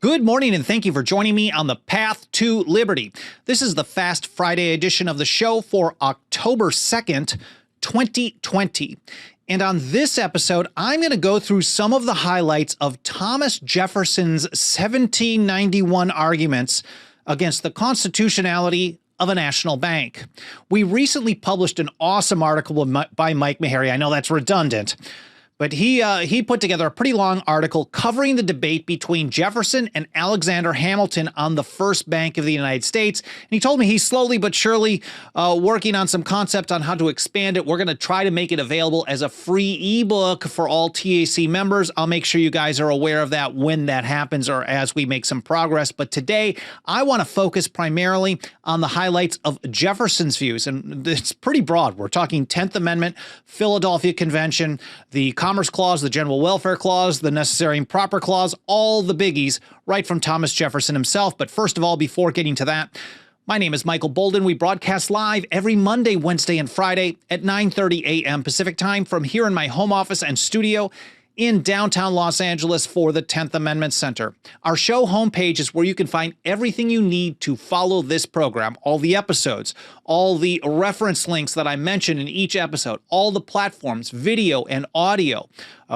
Good morning, and thank you for joining me on the Path to Liberty. This is the Fast Friday edition of the show for October 2nd, 2020. And on this episode, I'm going to go through some of the highlights of Thomas Jefferson's 1791 arguments against the constitutionality of a national bank. We recently published an awesome article by Mike Meharry. I know that's redundant, but he put together a pretty long article covering the debate between Jefferson and Alexander Hamilton on the first bank of the United States. And he told me he's slowly but surely working on some concept on how to expand it. We're going to try to make it available as a free ebook for all TAC members. I'll make sure you guys are aware of that when that happens or as we make some progress. But today, I want to focus primarily on the highlights of Jefferson's views. And it's pretty broad. We're talking 10th Amendment, Philadelphia Convention, the Commerce Clause, the General Welfare Clause, the Necessary and Proper Clause, all the biggies right from Thomas Jefferson himself. But first of all, before getting to that, my name is Michael Bolden. We broadcast live every Monday, Wednesday, and Friday at 9:30 a.m. Pacific time from here in my home office and studio in downtown Los Angeles for the 10th Amendment Center. Our show homepage is where you can find everything you need to follow this program, all the episodes, all the reference links that I mentioned in each episode, all the platforms, video and audio.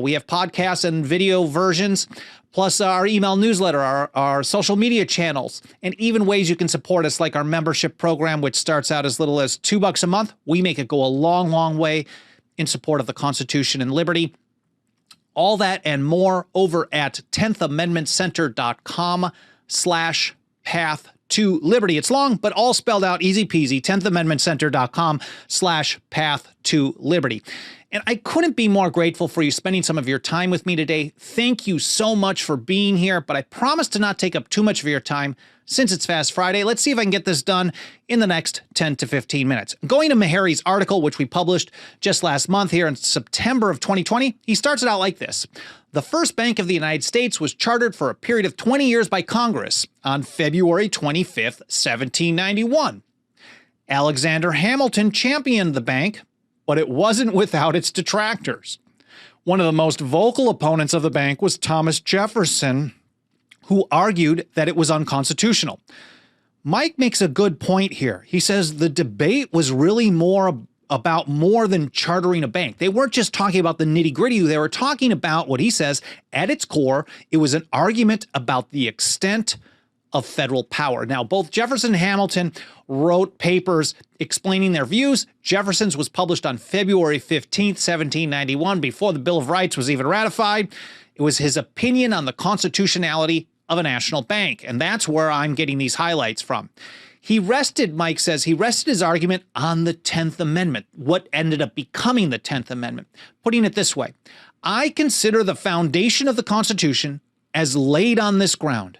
We have podcasts and video versions, plus our email newsletter, our social media channels, and even ways you can support us like our membership program, which starts out as little as $2 a month. We make it go a long, long way in support of the Constitution and liberty. All that and more over at 10thamendmentcenter.com/path to liberty. It's long, but all spelled out easy peasy. 10thamendmentcenter.com/path to liberty. And I couldn't be more grateful for you spending some of your time with me today. Thank you so much for being here, but I promise to not take up too much of your time since it's Fast Friday. Let's see if I can get this done in the next 10 to 15 minutes. Going to Meharry's article, which we published just last month here in September of 2020, he starts it out like this. The first bank of the United States was chartered for a period of 20 years by Congress on February 25th, 1791. Alexander Hamilton championed the bank, but it wasn't without its detractors. One of the most vocal opponents of the bank was Thomas Jefferson, who argued that it was unconstitutional. Mike makes a good point here. He says the debate was really about more than chartering a bank. They weren't just talking about the nitty-gritty. They were talking about what he says, at its core, it was an argument about the extent of federal power. Now, both Jefferson and Hamilton wrote papers explaining their views. Jefferson's was published on February 15th, 1791, before the Bill of Rights was even ratified. It was his opinion on the constitutionality of a national bank, and that's where I'm getting these highlights from. Mike says, he rested his argument on the 10th Amendment, what ended up becoming the 10th Amendment. Putting it this way, I consider the foundation of the Constitution as laid on this ground,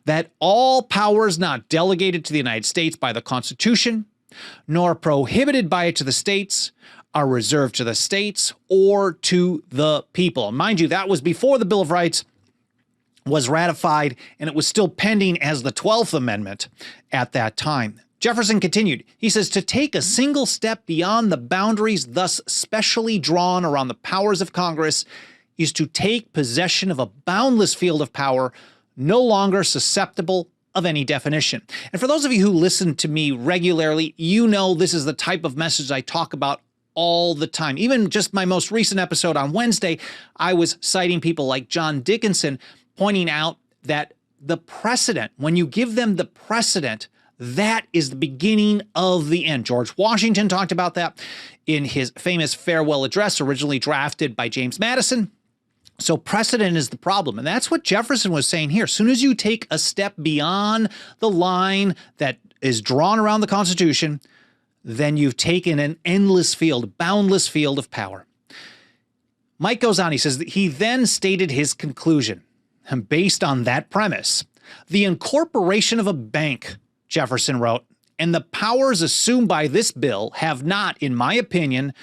that all powers not delegated to the United States by the Constitution, nor prohibited by it to the states, are reserved to the states or to the people. And mind you, that was before the Bill of Rights was ratified, and it was still pending as the 12th Amendment at that time. Jefferson continued. He says, to take a single step beyond the boundaries thus specially drawn around the powers of Congress is to take possession of a boundless field of power no longer susceptible of any definition. And for those of you who listen to me regularly, you know this is the type of message I talk about all the time. Even just my most recent episode on Wednesday, I was citing people like John Dickinson, pointing out that the precedent, when you give them the precedent, that is the beginning of the end. George Washington talked about that in his famous farewell address, originally drafted by James Madison. So precedent is the problem. And that's what Jefferson was saying here. As soon as you take a step beyond the line that is drawn around the Constitution, then you've taken an endless field, boundless field of power. Mike goes on, he says that he then stated his conclusion. And based on that premise, the incorporation of a bank, Jefferson wrote, and the powers assumed by this bill have not, in my opinion,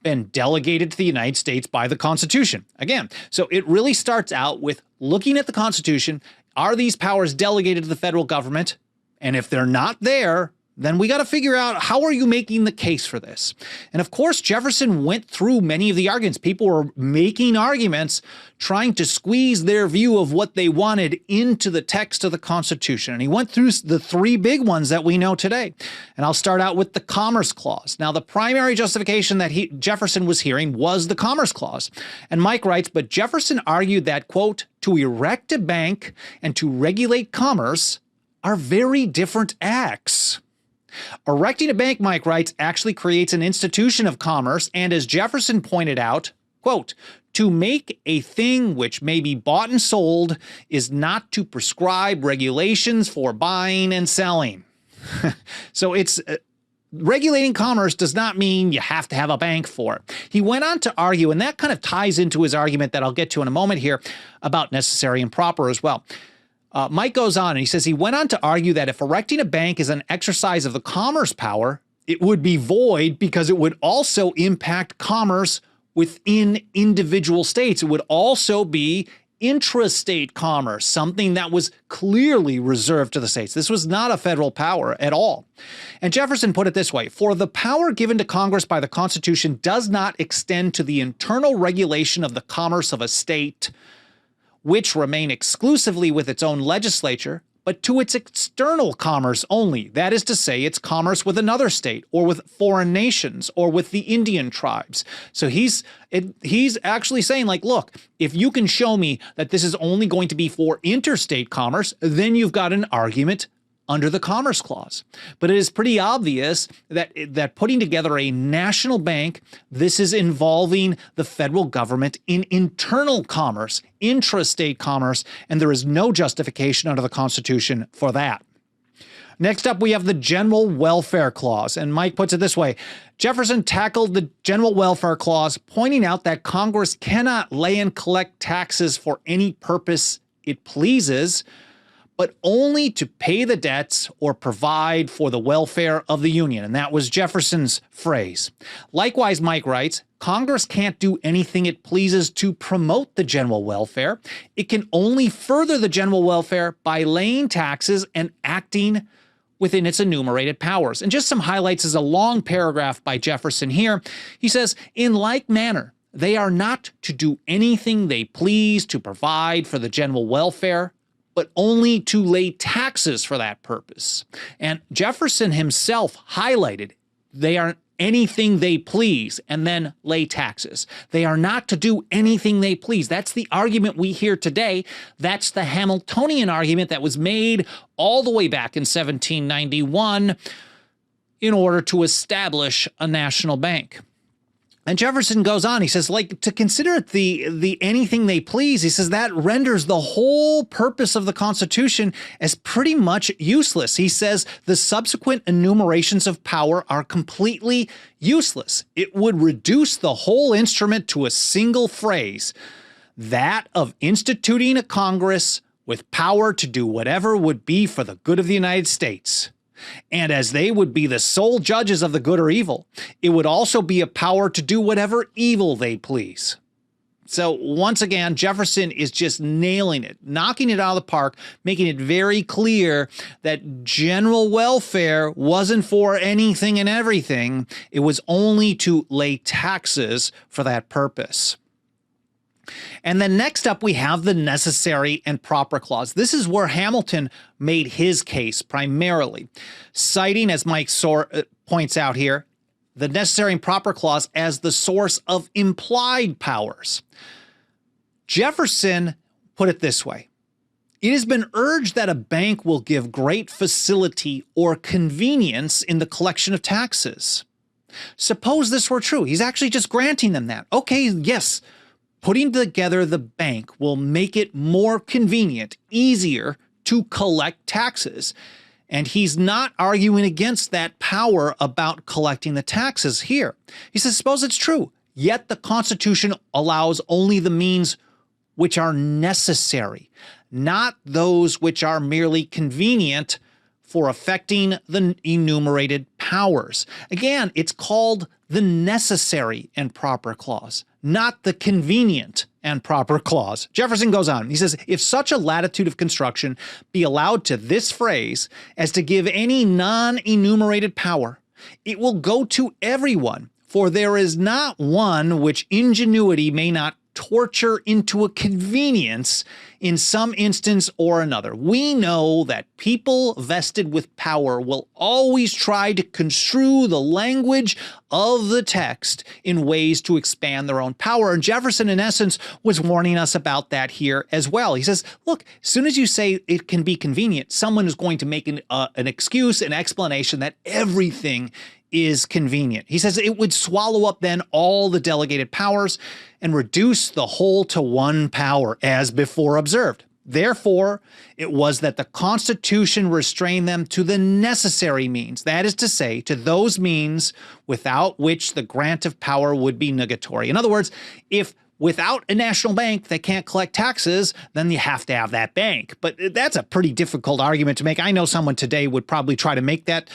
been delegated to the United States by the Constitution. Again, so it really starts out with looking at the Constitution. Are these powers delegated to the federal government? And if they're not there, then we got to figure out, how are you making the case for this? And of course, Jefferson went through many of the arguments. People were making arguments, trying to squeeze their view of what they wanted into the text of the Constitution. And he went through the three big ones that we know today. And I'll start out with the Commerce Clause. Now, the primary justification that Jefferson was hearing was the Commerce Clause. And Mike writes, but Jefferson argued that, quote, to erect a bank and to regulate commerce are very different acts. Erecting a bank, Mike writes, actually creates an institution of commerce, and as Jefferson pointed out, quote, to make a thing which may be bought and sold is not to prescribe regulations for buying and selling. So it's regulating commerce does not mean you have to have a bank for it. He went on to argue, and that kind of ties into his argument that I'll get to in a moment here about necessary and proper as well. Mike goes on and he says he went on to argue that if erecting a bank is an exercise of the commerce power, it would be void because it would also impact commerce within individual states. It would also be intrastate commerce, something that was clearly reserved to the states. This was not a federal power at all. And Jefferson put it this way, for the power given to Congress by the Constitution does not extend to the internal regulation of the commerce of a state, which remain exclusively with its own legislature, but to its external commerce only. That is to say, its commerce with another state or with foreign nations or with the Indian tribes. So he's actually saying, like, look, if you can show me that this is only going to be for interstate commerce, then you've got an argument under the Commerce Clause. But it is pretty obvious that putting together a national bank, this is involving the federal government in internal commerce, intrastate commerce, and there is no justification under the Constitution for that. Next up, we have the General Welfare Clause, and Mike puts it this way. Jefferson tackled the General Welfare Clause, pointing out that Congress cannot lay and collect taxes for any purpose it pleases, but only to pay the debts or provide for the welfare of the Union. And that was Jefferson's phrase. Likewise, Mike writes, Congress can't do anything it pleases to promote the general welfare. It can only further the general welfare by laying taxes and acting within its enumerated powers. And just some highlights is a long paragraph by Jefferson here. He says, in like manner, they are not to do anything they please to provide for the general welfare, but only to lay taxes for that purpose. And Jefferson himself highlighted they aren't anything they please and then lay taxes. They are not to do anything they please. That's the argument we hear today. That's the Hamiltonian argument that was made all the way back in 1791 in order to establish a national bank. And Jefferson goes on, he says, like, to consider it the anything they please, he says that renders the whole purpose of the Constitution as pretty much useless. He says the subsequent enumerations of power are completely useless. It would reduce the whole instrument to a single phrase, that of instituting a Congress with power to do whatever would be for the good of the United States. And as they would be the sole judges of the good or evil, it would also be a power to do whatever evil they please. So once again, Jefferson is just nailing it, knocking it out of the park, making it very clear that general welfare wasn't for anything and everything. It was only to lay taxes for that purpose. And then next up, we have the necessary and proper clause. This is where Hamilton made his case primarily, citing, as Mike points out here, the necessary and proper clause as the source of implied powers. Jefferson put it this way. It has been urged that a bank will give great facility or convenience in the collection of taxes. Suppose this were true. He's actually just granting them that. Okay, yes, putting together the bank will make it more convenient, easier to collect taxes. And he's not arguing against that power about collecting the taxes here. He says, suppose it's true, yet the Constitution allows only the means which are necessary, not those which are merely convenient for effecting the enumerated powers. Again, it's called the necessary and proper clause, not the convenient and proper clause. Jefferson goes on. He says, if such a latitude of construction be allowed to this phrase as to give any non-enumerated power, it will go to everyone, for there is not one which ingenuity may not torture into a convenience in some instance or another. We know that people vested with power will always try to construe the language of the text in ways to expand their own power. And Jefferson, in essence, was warning us about that here as well. He says, look, as soon as you say it can be convenient, someone is going to make an excuse, an explanation that everything is convenient. He says it would swallow up then all the delegated powers and reduce the whole to one power, as before observed. Therefore, it was that the Constitution restrained them to the necessary means, that is to say, to those means without which the grant of power would be nugatory. In other words, if without a national bank that can't collect taxes, then you have to have that bank. But that's a pretty difficult argument to make. I know someone today would probably try to make that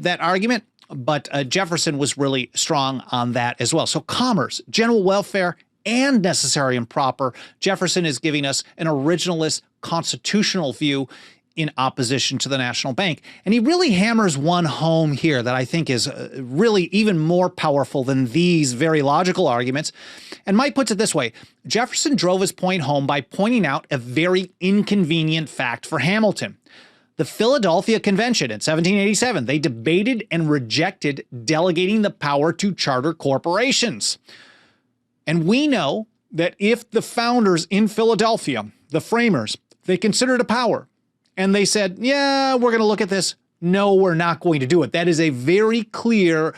argument. But Jefferson was really strong on that as well. So commerce, general welfare, and necessary and proper. Jefferson is giving us an originalist constitutional view in opposition to the national bank. And he really hammers one home here that I think is really even more powerful than these very logical arguments. And Mike puts it this way: Jefferson drove his point home by pointing out a very inconvenient fact for Hamilton. The Philadelphia Convention in 1787, they debated and rejected delegating the power to charter corporations. And we know that if the founders in Philadelphia, the framers, they considered a power and they said, yeah, we're going to look at this. No, we're not going to do it. That is a very clear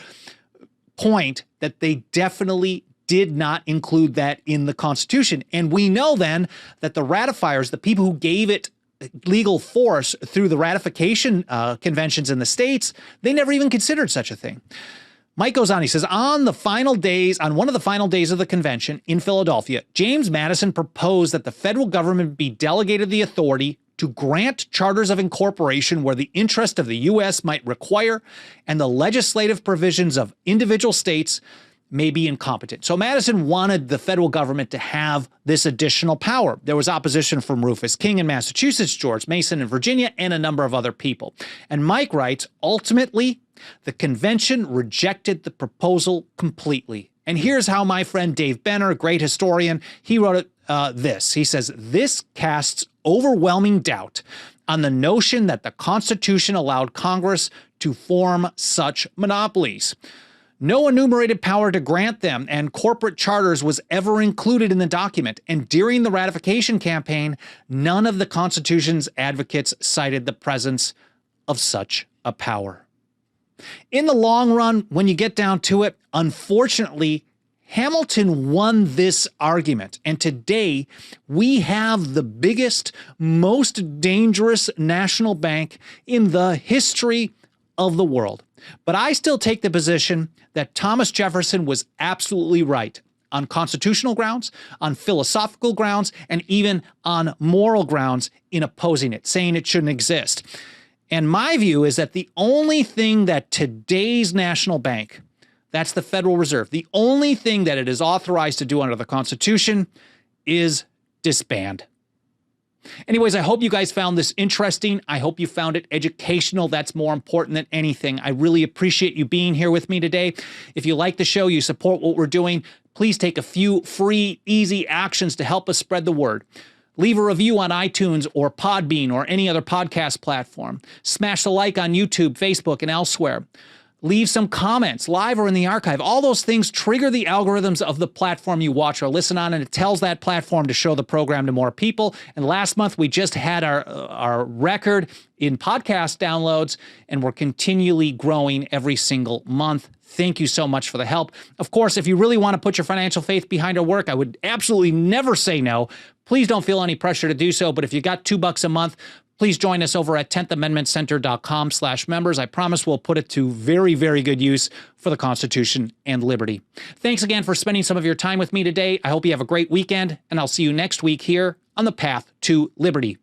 point that they definitely did not include that in the Constitution. And we know then that the ratifiers, the people who gave it legal force through the ratification conventions in the states, they never even considered such a thing. Mike goes on, he says, on one of the final days of the convention in Philadelphia, James Madison proposed that the federal government be delegated the authority to grant charters of incorporation where the interest of the U.S. might require and the legislative provisions of individual states may be incompetent. So Madison wanted the federal government to have this additional power. There was opposition from Rufus King in Massachusetts, George Mason in Virginia, and a number of other people. And Mike writes, ultimately, the convention rejected the proposal completely. And here's how my friend Dave Benner, a great historian, he wrote this. He says, this casts overwhelming doubt on the notion that the Constitution allowed Congress to form such monopolies. No enumerated power to grant them and corporate charters was ever included in the document, and during the ratification campaign, none of the Constitution's advocates cited the presence of such a power. In the long run, when you get down to it, unfortunately, Hamilton won this argument, and today we have the biggest, most dangerous national bank in the history of the world. But I still take the position that Thomas Jefferson was absolutely right on constitutional grounds, on philosophical grounds, and even on moral grounds in opposing it, saying it shouldn't exist. And my view is that the only thing that today's national bank, that's the Federal Reserve, the only thing that it is authorized to do under the Constitution is disband. Anyways, I hope you guys found this interesting. I hope you found it educational. That's more important than anything. I really appreciate you being here with me today. If you like the show, you support what we're doing, please take a few free, easy actions to help us spread the word. Leave a review on iTunes or Podbean or any other podcast platform. Smash the like on YouTube, Facebook, and elsewhere. Leave some comments, live or in the archive. All those things trigger the algorithms of the platform you watch or listen on, and it tells that platform to show the program to more people. And last month, we just had our record in podcast downloads, and we're continually growing every single month. Thank you so much for the help. Of course, if you really want to put your financial faith behind our work, I would absolutely never say no. Please don't feel any pressure to do so, but if you got $2 a month, please join us over at 10thamendmentcenter.com/members. I promise we'll put it to very, very good use for the Constitution and liberty. Thanks again for spending some of your time with me today. I hope you have a great weekend, and I'll see you next week here on the path to liberty.